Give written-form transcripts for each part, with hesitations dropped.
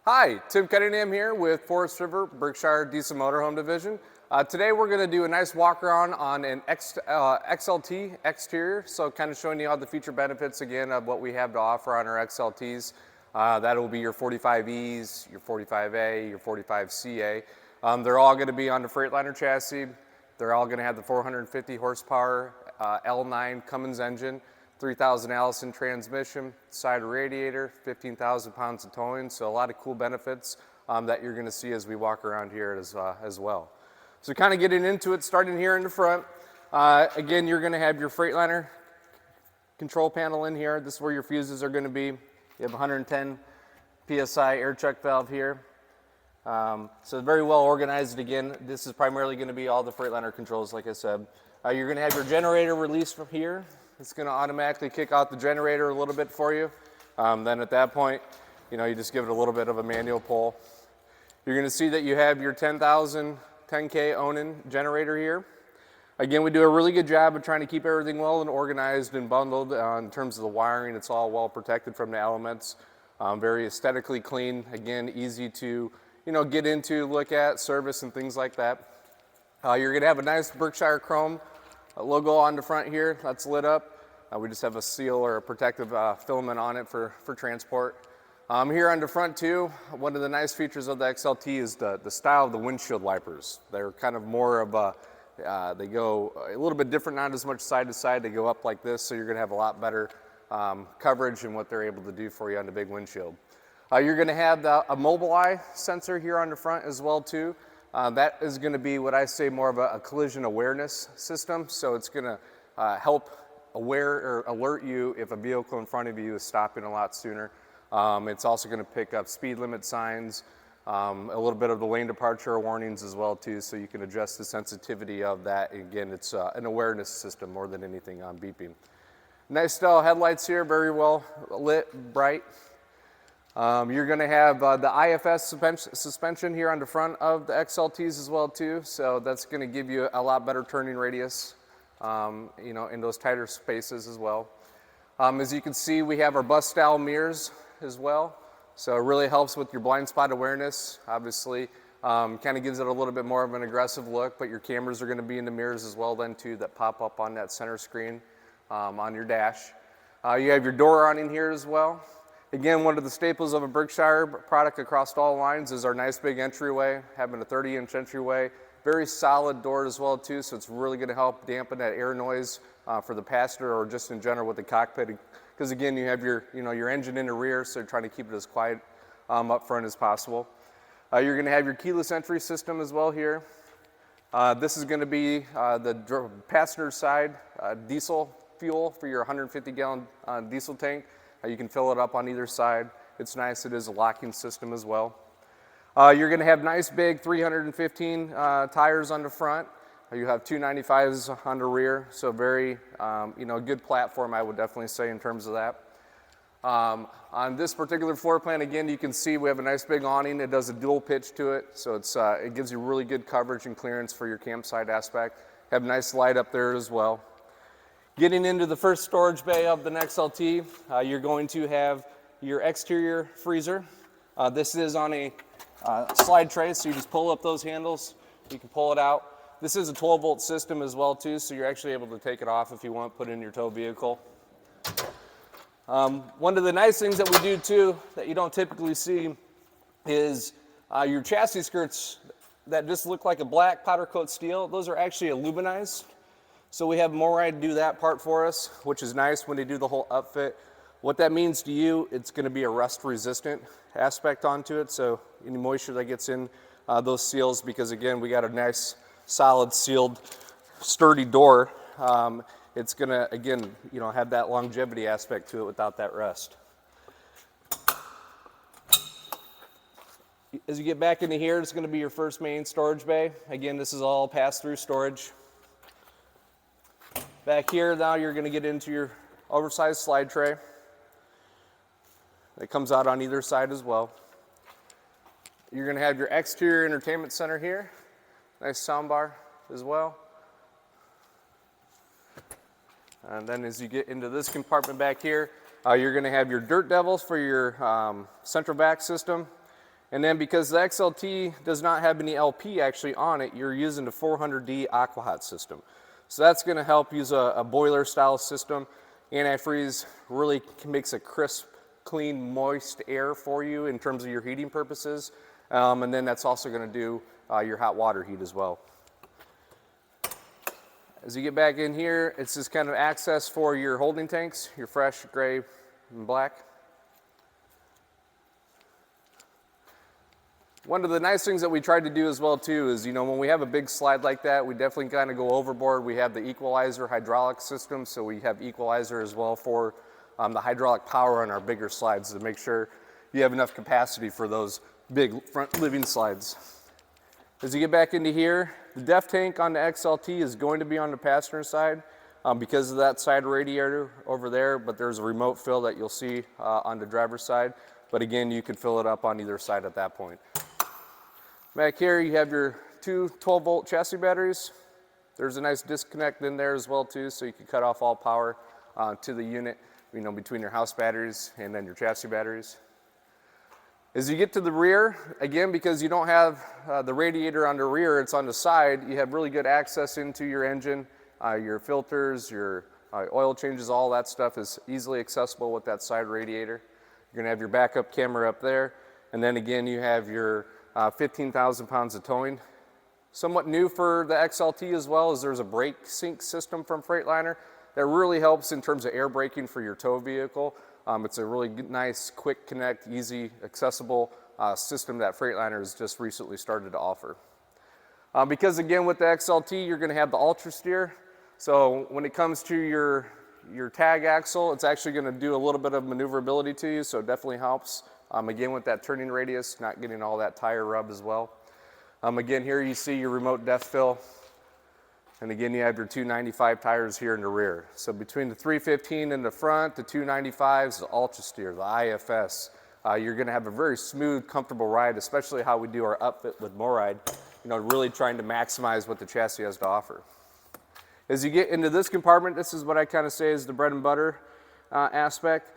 Hi, Tim Cunningham here with Forest River, Berkshire Diesel Motorhome Division. Today we're going to do a nice walk around on an XLT exterior, so kind of showing you all the feature benefits again of what we have to offer on our XLTs. That will be your 45Es, your 45A, your 45CA. They're all going to be on the Freightliner chassis. They're all going to have the 450 horsepower L9 Cummins engine. 3,000 Allison transmission, side radiator, 15,000 pounds of towing, so a lot of cool benefits that you're going to see as we walk around here as well. So kind of getting into it, starting here in the front, again, you're going to have your Freightliner control panel in here. This is where your fuses are going to be. You have 110 PSI air check valve here. So very well organized. Again, this is primarily going to be all the Freightliner controls, like I said. You're going to have your generator release from here. It's going to automatically kick out the generator a little bit for you. Then at that point, you just give it a little bit of a manual pull. You're going to see that you have your 10,000 10K Onan generator here. Again, we do a really good job of trying to keep everything well and organized and bundled in terms of the wiring. It's all well protected from the elements. Very aesthetically clean. Again, easy to get into, look at, service, and things like that. You're going to have a nice Berkshire chrome logo on the front here that's lit up. We just have a seal or a protective filament on it for transport. Here on the front too, one of the nice features of the XLT is the style of the windshield wipers. They're kind of more of a, they go a little bit different, not as much side to side. They go up like this, so you're going to have a lot better coverage in what they're able to do for you on the big windshield. You're going to have a Mobileye sensor here on the front as well too. That is going to be what I say more of a collision awareness system. So it's going to help alert you if a vehicle in front of you is stopping a lot sooner. It's also going to pick up speed limit signs, a little bit of the lane departure warnings as well too, so you can adjust the sensitivity of that. Again, it's an awareness system more than anything on beeping. Nice style headlights here, very well lit, bright. You're going to have the Ifs suspension here on the front of the XLTs as well too, so that's going to give you a lot better turning radius, in those tighter spaces as well. As you can see, we have our bus style mirrors as well, so it really helps with your blind spot awareness. Obviously, kind of gives it a little bit more of an aggressive look, but your cameras are going to be in the mirrors as well then too, that pop up on that center screen on your dash. You have your door awning here as well. Again, one of the staples of a Berkshire product across all lines is our nice big entryway, having a 30-inch entryway. Very solid door as well too, so it's really going to help dampen that air noise for the passenger or just in general with the cockpit. Because again, you have your engine in the rear, so you're trying to keep it as quiet up front as possible. You're going to have your keyless entry system as well here. This is going to be the passenger side diesel fuel for your 150-gallon diesel tank. You can fill it up on either side. It's nice. It is a locking system as well. You're going to have nice big 315 tires on the front. You have 295s on the rear, so very good platform, I would definitely say, in terms of that. On this particular floor plan, again, you can see we have a nice big awning. It does a dual pitch to it, so it gives you really good coverage and clearance for your campsite aspect. Have a nice light up there as well. Getting into the first storage bay of the XLT, you're going to have your exterior freezer. This is on a slide tray, so you just pull up those handles, you can pull it out. This is a 12-volt system as well too, so you're actually able to take it off if you want, put it in your tow vehicle. One of the nice things that we do too that you don't typically see is your chassis skirts that just look like a black powder coat steel. Those are actually aluminized. So we have Morai do that part for us, which is nice when they do the whole upfit. What that means to you, it's going to be a rust resistant aspect onto it, so any moisture that gets in those seals, because again, we got a nice solid sealed sturdy door, it's going to again have that longevity aspect to it without that rust. As you get back into here, it's going to be your first main storage bay. Again, this is all pass-through storage. Back here now you're going to get into your oversized slide tray. It comes out on either side as well. You're going to have your exterior entertainment center here. Nice sound bar as well. And then as you get into this compartment back here, you're going to have your Dirt Devils for your central vac system. And then because the XLT does not have any LP actually on it, you're using the 400D AquaHot system. So that's going to help use a boiler style system. Antifreeze really makes a crisp, clean, moist air for you in terms of your heating purposes. And then that's also going to do your hot water heat as well. As you get back in here, it's just kind of access for your holding tanks, your fresh, gray, and black. One of the nice things that we tried to do as well too is, when we have a big slide like that, we definitely kind of go overboard. We have the equalizer hydraulic system, so we have equalizer as well for the hydraulic power on our bigger slides to make sure you have enough capacity for those big front living slides. As you get back into here, the def tank on the XLT is going to be on the passenger side because of that side radiator over there, but there's a remote fill that you'll see on the driver's side. But again, you can fill it up on either side at that point. Back here, you have your two 12-volt chassis batteries. There's a nice disconnect in there as well too, so you can cut off all power to the unit, between your house batteries and then your chassis batteries. As you get to the rear, again, because you don't have the radiator on the rear, it's on the side, you have really good access into your engine, your filters, your oil changes, all that stuff is easily accessible with that side radiator. You're gonna have your backup camera up there, and then again, you have your 15,000 pounds of towing. Somewhat new for the XLT as well is there's a brake sync system from Freightliner that really helps in terms of air braking for your tow vehicle. It's a really nice, quick connect, easy, accessible system that Freightliner has just recently started to offer. Because again, with the XLT, you're going to have the ultra steer. So when it comes to your tag axle, it's actually going to do a little bit of maneuverability to you, so it definitely helps. Again, with that turning radius, not getting all that tire rub as well. Again, here you see your remote depth fill. And again, you have your 295 tires here in the rear. So between the 315 in the front, the 295s, the Ultra Steer, the IFS, you're going to have a very smooth, comfortable ride, especially how we do our upfit with MORride, really trying to maximize what the chassis has to offer. As you get into this compartment, this is what I kind of say is the bread and butter aspect.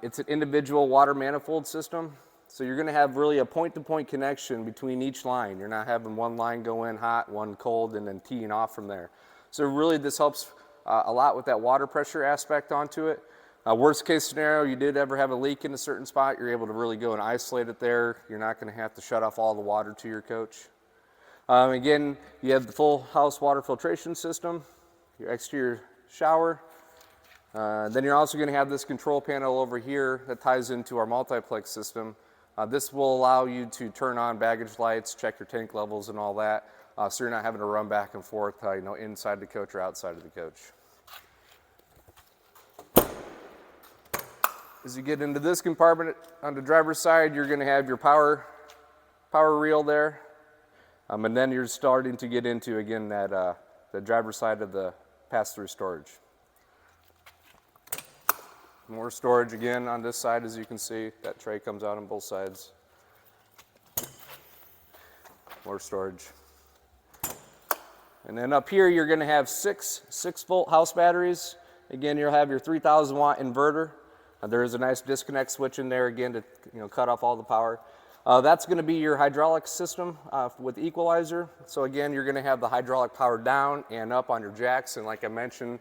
It's an individual water manifold system. So you're going to have really a point-to-point connection between each line. You're not having one line go in hot, one cold, and then teeing off from there. So really this helps a lot with that water pressure aspect onto it. Worst case scenario, you did ever have a leak in a certain spot, you're able to really go and isolate it there. You're not going to have to shut off all the water to your coach. Again, you have the full house water filtration system, your exterior shower. Then you're also going to have this control panel over here that ties into our multiplex system. This will allow you to turn on baggage lights, check your tank levels and all that, so you're not having to run back and forth, inside the coach or outside of the coach. As you get into this compartment on the driver's side, you're going to have your power reel there, and then you're starting to get into, again, that the driver's side of the pass-through storage. More storage again on this side, as you can see. That tray comes out on both sides. More storage. And then up here, you're going to have six 6-volt house batteries. Again, you'll have your 3,000 watt inverter. There is a nice disconnect switch in there again to cut off all the power. That's going to be your hydraulic system with equalizer. So again, you're going to have the hydraulic power down and up on your jacks. And like I mentioned,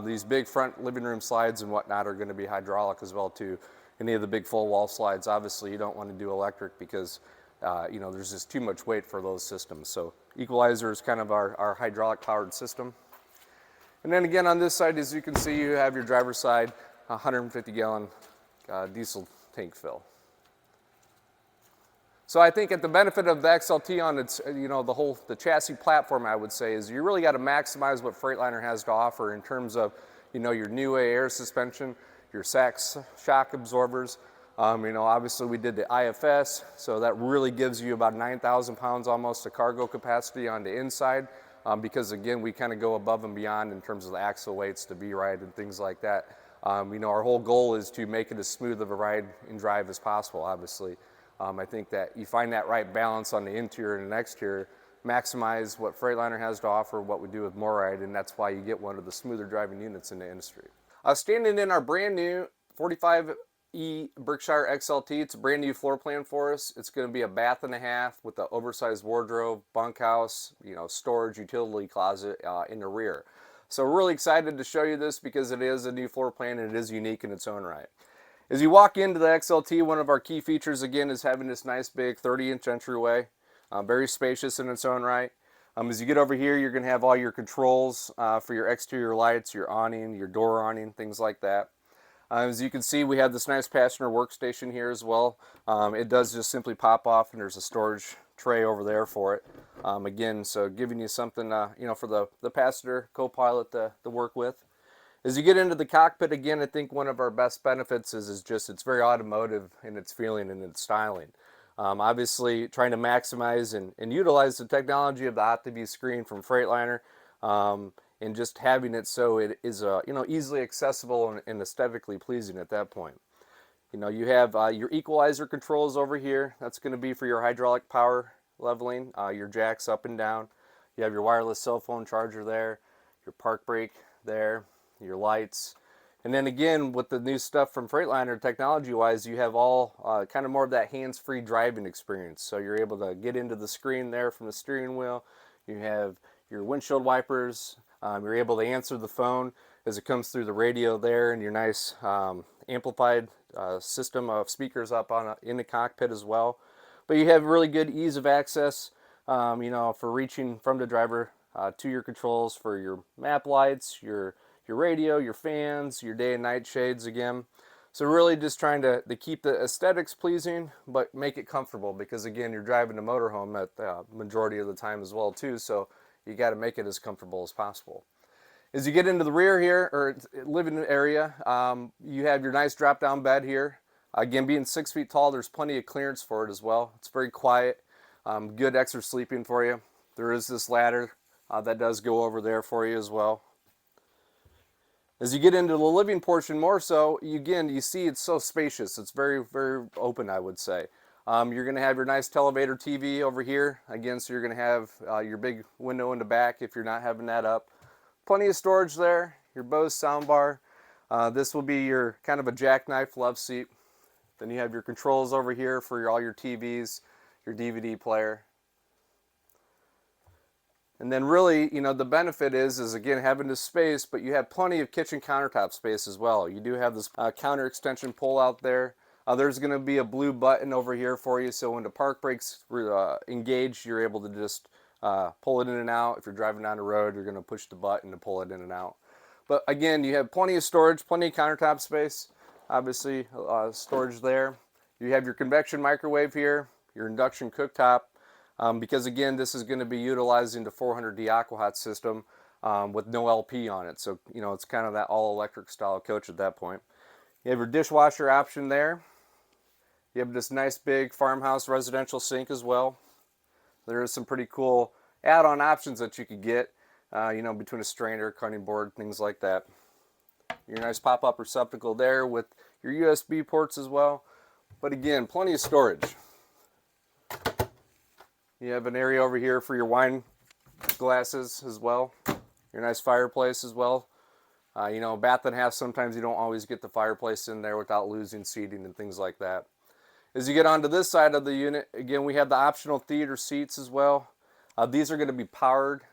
these big front living room slides and whatnot are going to be hydraulic as well too. Any of the big full wall slides, obviously you don't want to do electric because there's just too much weight for those systems. So equalizer is kind of our hydraulic powered system. And then again on this side, as you can see, you have your driver's side 150 gallon diesel tank fill. So I think at the benefit of the XLT on its, the chassis platform, I would say, is you really got to maximize what Freightliner has to offer in terms of, your new air suspension, your Sachs shock absorbers. Obviously we did the IFS, so that really gives you about 9,000 pounds almost of cargo capacity on the inside, because again, we kind of go above and beyond in terms of the axle weights, the V-ride and things like that. Our whole goal is to make it as smooth of a ride and drive as possible, obviously. I think that you find that right balance on the interior and the exterior, maximize what Freightliner has to offer, what we do with MORride, and that's why you get one of the smoother driving units in the industry. Standing in our brand new 45 Berkshire XLT. It's a brand new floor plan for us. It's going to be a bath and a half with an oversized wardrobe, bunkhouse, storage, utility closet in the rear. So we're really excited to show you this because it is a new floor plan and it is unique in its own right. As you walk into the XLT, one of our key features again is having this nice big 30-inch entryway, very spacious in its own right. As you get over here, you're going to have all your controls for your exterior lights, your awning, your door awning, things like that. As you can see, we have this nice passenger workstation here as well. It does just simply pop off, and there's a storage tray over there for it. Again, so giving you something, for the passenger co-pilot to work with. As you get into the cockpit, again, I think one of our best benefits is just it's very automotive in its feeling and its styling. Obviously, trying to maximize and utilize the technology of the OptiView screen from Freightliner, and just having it so it is easily accessible and aesthetically pleasing at that point. You have your equalizer controls over here. That's going to be for your hydraulic power leveling, your jacks up and down. You have your wireless cell phone charger there, your park brake there, your lights. And then again, with the new stuff from Freightliner technology-wise, you have all kind of more of that hands-free driving experience. So you're able to get into the screen there from the steering wheel. You have your windshield wipers. You're able to answer the phone as it comes through the radio there, and your nice amplified system of speakers up in the cockpit as well. But you have really good ease of access, for reaching from the driver to your controls for your map lights, your radio, your fans, your day and night shades again. So really just trying to keep the aesthetics pleasing, but make it comfortable, because again, you're driving a motorhome at the majority of the time as well too, so you got to make it as comfortable as possible. As you get into the rear here, or living area, you have your nice drop down bed here. Again, being 6 feet tall, there's plenty of clearance for it as well. It's very quiet, good extra sleeping for you. There is this ladder that does go over there for you as well. As you get into the living portion more so, you see it's so spacious. It's very, very open, I would say. You're going to have your nice televator TV over here. Again, so you're going to have your big window in the back if you're not having that up. Plenty of storage there, your Bose soundbar. This will be your kind of a jackknife love seat. Then you have your controls over here for all your TVs, your DVD player. And then really, the benefit is again having this space, but you have plenty of kitchen countertop space as well. You do have this counter extension pull out there. There's going to be a blue button over here for you, so when the park brakes engage, you're able to just pull it in and out. If you're driving down the road, you're going to push the button to pull it in and out. But again, you have plenty of storage, plenty of countertop space. Obviously, storage there. You have your convection microwave here, your induction cooktop. Because again, this is going to be utilizing the 400D AquaHot system with no LP on it. So, it's kind of that all-electric style coach at that point. You have your dishwasher option there. You have this nice big farmhouse residential sink as well. There is some pretty cool add-on options that you could get, between a strainer, cutting board, things like that. Your nice pop-up receptacle there with your USB ports as well. But again, plenty of storage. You have an area over here for your wine glasses as well. Your nice fireplace as well. Bath and a half, sometimes you don't always get the fireplace in there without losing seating and things like that. As you get onto this side of the unit, again, we have the optional theater seats as well. These are going to be powered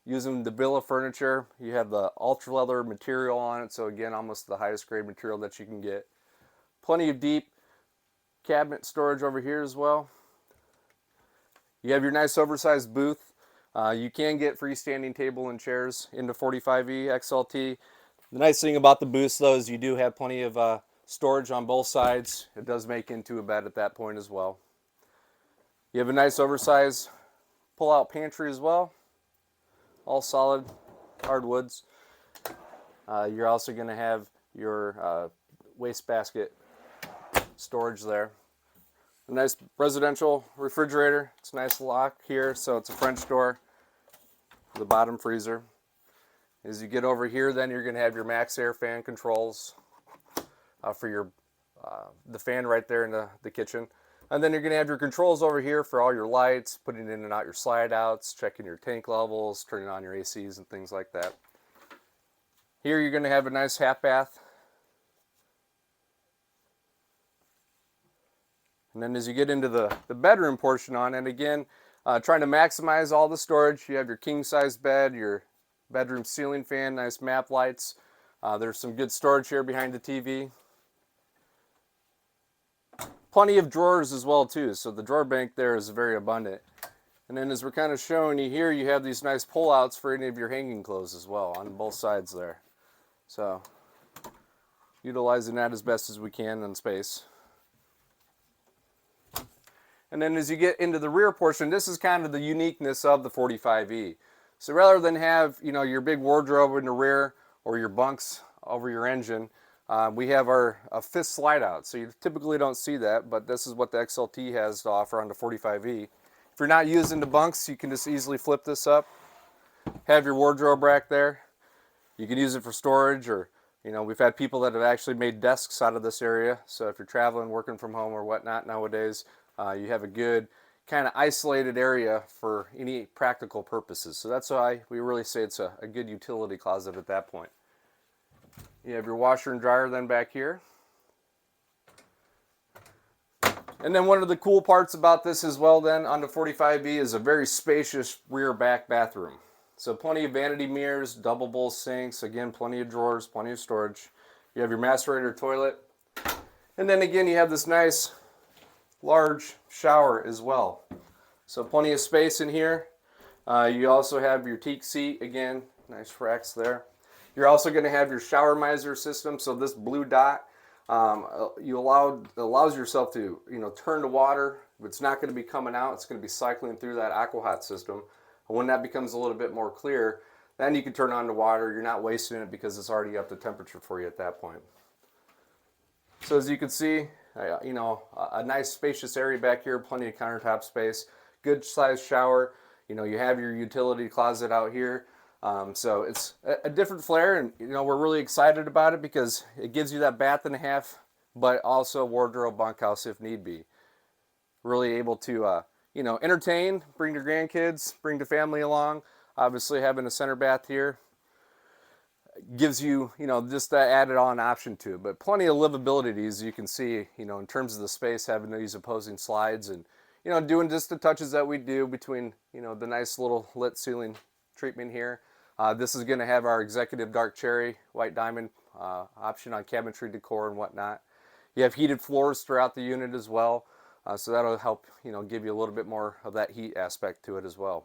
using the Villa furniture. You have the ultra leather material on it, so again, almost the highest grade material that you can get. Plenty of deep cabinet storage over here as well. You have your nice oversized booth. You can get freestanding table and chairs in the 45E XLT. The nice thing about the booth though is you do have plenty of storage on both sides. It does make into a bed at that point as well. You have a nice oversized pull-out pantry as well. All solid hardwoods. You're also going to have your wastebasket storage there. A nice residential refrigerator. It's a nice lock here, so it's a French door. The bottom freezer. As you get over here, then you're going to have your max air fan controls for your the fan right there in the kitchen. And then you're going to have your controls over here for all your lights, putting in and out your slide outs, checking your tank levels, turning on your ACs and things like that. Here you're going to have a nice half bath. And then as you get into the bedroom portion on it, again, trying to maximize all the storage. You have your king size bed, your bedroom ceiling fan, nice map lights. There's some good storage here behind the TV. Plenty of drawers as well too, so the drawer bank there is very abundant. And then as we're kind of showing you here, you have these nice pull-outs for any of your hanging clothes as well on both sides there. So utilizing that as best as we can in space. And then as you get into the rear portion, this is kind of the uniqueness of the 45E. So rather than have, you know, your big wardrobe in the rear or your bunks over your engine, we have a fifth slide out. So you typically don't see that, but this is what the XLT has to offer on the 45E. If you're not using the bunks, you can just easily flip this up, have your wardrobe rack there. You can use it for storage, or, you know, we've had people that have actually made desks out of this area. So if you're traveling, working from home or whatnot nowadays, you have a good kind of isolated area for any practical purposes. So that's why we really say it's a good utility closet at that point. You have your washer and dryer then back here. And then one of the cool parts about this as well then on the 45B is a very spacious rear back bathroom. So plenty of vanity mirrors, double bowl sinks, again plenty of drawers, plenty of storage. You have your macerator toilet. And then again you have this nice large shower as well. So plenty of space in here. You also have your teak seat, again, nice racks there. You're also going to have your shower miser system. So this blue dot, allows yourself to, you know, turn the water. It's not going to be coming out. It's going to be cycling through that AquaHot system. And when that becomes a little bit more clear, then you can turn on the water. You're not wasting it because it's already up to temperature for you at that point. So as you can see, you know, a nice spacious area back here, plenty of countertop space, good sized shower. You know, you have your utility closet out here. So it's a different flair, and you know, we're really excited about it because it gives you that bath and a half, but also wardrobe bunkhouse if need be. Really able to, you know, entertain, bring your grandkids, bring the family along. Obviously having a center bath here gives you, you know, just that added on option to it, but plenty of livability as you can see, you know, in terms of the space, having these opposing slides and, you know, doing just the touches that we do between, you know, the nice little lit ceiling treatment here. This is going to have our executive dark cherry white diamond option on cabinetry decor and whatnot. You have heated floors throughout the unit as well, so that'll help, you know, give you a little bit more of that heat aspect to it as well.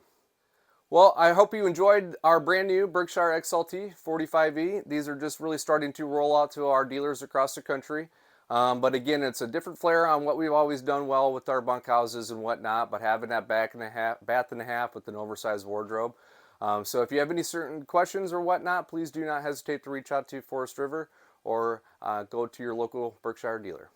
Well, I hope you enjoyed our brand new Berkshire XLT 45E. These are just really starting to roll out to our dealers across the country. But again, it's a different flair on what we've always done well with our bunkhouses and whatnot, but having that bath and a half with an oversized wardrobe. So if you have any certain questions or whatnot, please do not hesitate to reach out to Forest River or go to your local Berkshire dealer.